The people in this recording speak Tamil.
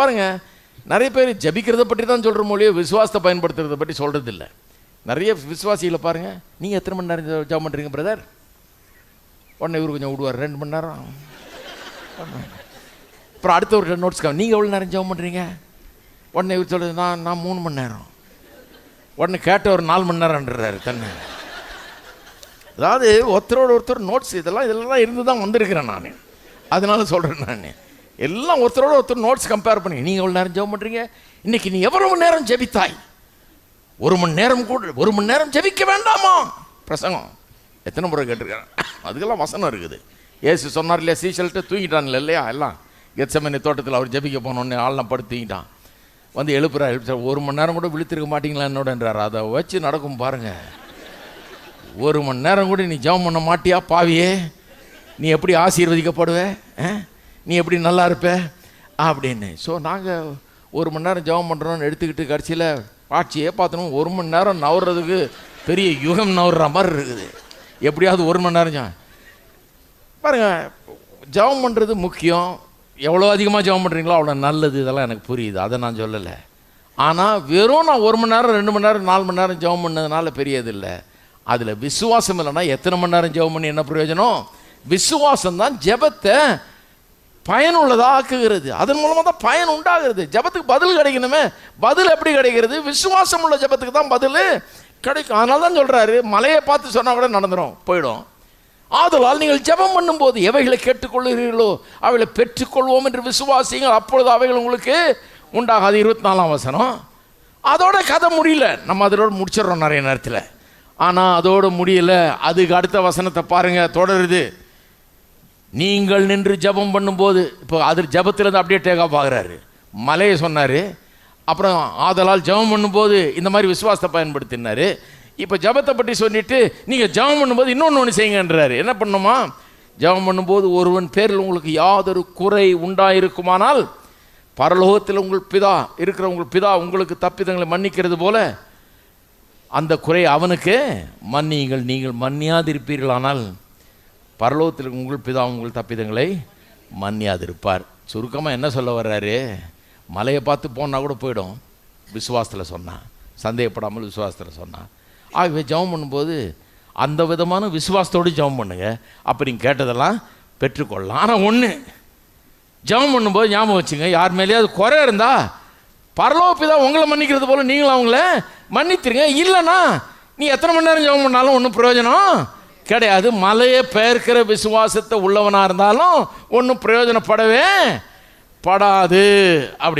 பாருங்க, நிறைய பேர் ஜபிக்கிறத பற்றி தான் சொல்கிற மொழியை விசுவாசத்தை பயன்படுத்துறதை பற்றி சொல்கிறது இல்லை. நிறைய விசுவாசிகளை பாருங்கள், நீங்கள் எத்தனை மணி நேரம் ஜெபம் பண்ணுறீங்க பிரதர்? உடனே இவர் கொஞ்சம் விடுவார், 2 மணி நேரம். அப்புறம் அடுத்த ஒரு நோட்ஸ் நீங்கள் எவ்வளோ நேரம் ஜெபம் பண்ணுறீங்க? உடனே இவர் சொல்கிறது, நான் 3 மணி நேரம். உடனே கேட்ட ஒரு 4 மணி நேரம்ன்றாரு தன்னை. அதாவது ஒருத்தரோட ஒருத்தர் நோட்ஸ் இதெல்லாம் இருந்து தான் வந்திருக்கிறேன் நான். அதனால சொல்கிறேன், நான் எல்லாம் ஒருத்தரோட ஒருத்தர் நோட்ஸ் கம்பேர் பண்ணி, நீங்கள் எவ்வளோ நேரம் ஜெபம் பண்ணுறீங்க? இன்றைக்கி நீ எவ்வளவு நேரம் ஜெபித்தாய்? 1 மணி நேரம் கூட 1 மணி நேரம் ஜெபிக்க வேண்டாமா? பிரசங்கம் எத்தனை முறை கேட்டிருக்கிறேன். அதுக்கெல்லாம் வசனம் இருக்குது. ஏசு சொன்னார் இல்லையா, சீசல்கிட்ட தூங்கிட்டான்ல இல்லையா, எல்லாம் கெத்செமனே தோட்டத்தில் அவர் ஜெபிக்க போனோடனே ஆள்லாம் படுத்து தூங்கிட்டான். வந்து எழுப்புறா, 1 மணி நேரம் கூட விழித்திருக்க மாட்டீங்களா என்னோடன்றார். அதை வச்சு நடக்கும் பாருங்கள். 1 மணி நேரம் கூட நீ ஜெபம் பண்ண மாட்டியா பாவியே? நீ எப்படி ஆசீர்வதிக்கப்படுவே? நீ எப்படி நல்லா இருப்ப அப்படின்னு. ஸோ நாங்கள் 1 மணி நேரம் ஜெபம் பண்ணுறோன்னு எடுத்துக்கிட்டு கடைசியில் ஆட்சியே பார்த்தோம். 1 மணி நேரம் நவுறதுக்கு பெரிய யுகம் நவுற மாதிரி இருக்குது. எப்படியாவது 1 மணி நேரம் பாருங்கள். ஜெபம் பண்ணுறது முக்கியம். எவ்வளோ அதிகமாக ஜெபம் பண்ணுறீங்களோ அவ்வளோ நல்லது. இதெல்லாம் எனக்கு புரியுது, அதை நான் சொல்லலை. ஆனால் வெறும் நான் 1 மணி நேரம் 2 மணி நேரம் 4 மணி நேரம் ஜெபம் பண்ணதுனால பெரியது இல்லை. அதில் விசுவாசம் இல்லைன்னா எத்தனை மணி நேரம் ஜெபம் பண்ணி என்ன பிரயோஜனம்? விசுவாசம்தான் ஜெபத்தை பயனுள்ளதாக ஆக்குகிறது. அதன் மூலமாக தான் பயன் உண்டாகிறது. ஜெபத்துக்கு பதில் கிடைக்கணுமே. பதில் எப்படி கிடைக்கிறது? விசுவாசம் உள்ள ஜெபத்துக்கு தான் பதில் கிடைக்கும். அதனால தான் சொல்கிறாரு, மலையை பார்த்து சொன்னால் கூட நடந்துடும், போயிடும். ஆதலால் நீங்கள் ஜெபம் பண்ணும்போது எவைகளை கேட்டுக்கொள்கிறீர்களோ அவைகளை பெற்றுக்கொள்வோம் என்று விசுவாசிங்கள், அப்பொழுது அவைகள் உங்களுக்கு உண்டாகாது. 24ஆம் வசனம். அதோட கதை முடியல, நம்ம அதோட முடிச்சிடறோம் நிறைய நேரத்தில். ஆனால் அதோடு முடியல. அதுக்கு அடுத்த வசனத்தை பாருங்கள், தொடருது. நீங்கள் நின்று ஜெபம் பண்ணும்போது, இப்போ அது ஜெபத்திலேருந்து அப்படியே டேக் ஆஃப் ஆகிறாரு. மலையை சொன்னார், அப்புறம் ஆதலால் ஜெபம் பண்ணும்போது இந்த மாதிரி விசுவாசத்தை பயன்படுத்தினார். இப்போ ஜெபத்தை பற்றி சொல்லிட்டு நீங்கள் ஜெபம் பண்ணும்போது இன்னொன்று செய்யுங்கன்றாரு. என்ன பண்ணுமா? ஜெபம் பண்ணும்போது ஒருவன் பேரில் உங்களுக்கு யாதொரு குறை உண்டாயிருக்குமானால் பரலோகத்தில் உங்கள் பிதா இருக்கிற உங்கள் பிதா உங்களுக்கு தப்பிதங்களை மன்னிக்கிறது போல அந்த குறை அவனுக்கு மன்னியுங்கள். நீங்கள் மன்னியாதிருப்பீர்களானால் பரலோகத்தில் உங்கள் பிதா உங்கள் தப்பிதங்களை மன்னியாதிருப்பார். சுருக்கமாக என்ன சொல்ல வர்றாரு? மலையை பார்த்து போனால் கூட போயிடும், விசுவாசத்தில் சொன்னான். சந்தேகப்படாமல் விசுவாசத்தில் சொன்னான். ஆகவே ஜெபம் பண்ணும்போது அந்த விதமான விசுவாசத்தோடு ஜெபம் பண்ணுங்க. அப்போ நீங்கள் கேட்டதெல்லாம் பெற்றுக்கொள்ளலாம். ஆனால் ஒன்று, ஜெபம் பண்ணும்போது ஞாபகம் வச்சுங்க, யார் மேலேயாவது குறை இருந்தால் பரலோக பிதா உங்களை மன்னிக்கிறது போல் நீங்களும் அவங்கள மன்னித்துருங்க. இல்லைன்னா நீ எத்தனை மணி நேரம் ஜெபம் பண்ணாலும் ஒன்றும் பிரயோஜனம் கிடையாது. மலையை பெயர்க்கிற விசுவாசத்தை உள்ளவனாக இருந்தாலும் ஒன்றும் பிரயோஜனப்படவே படாது. அப்படி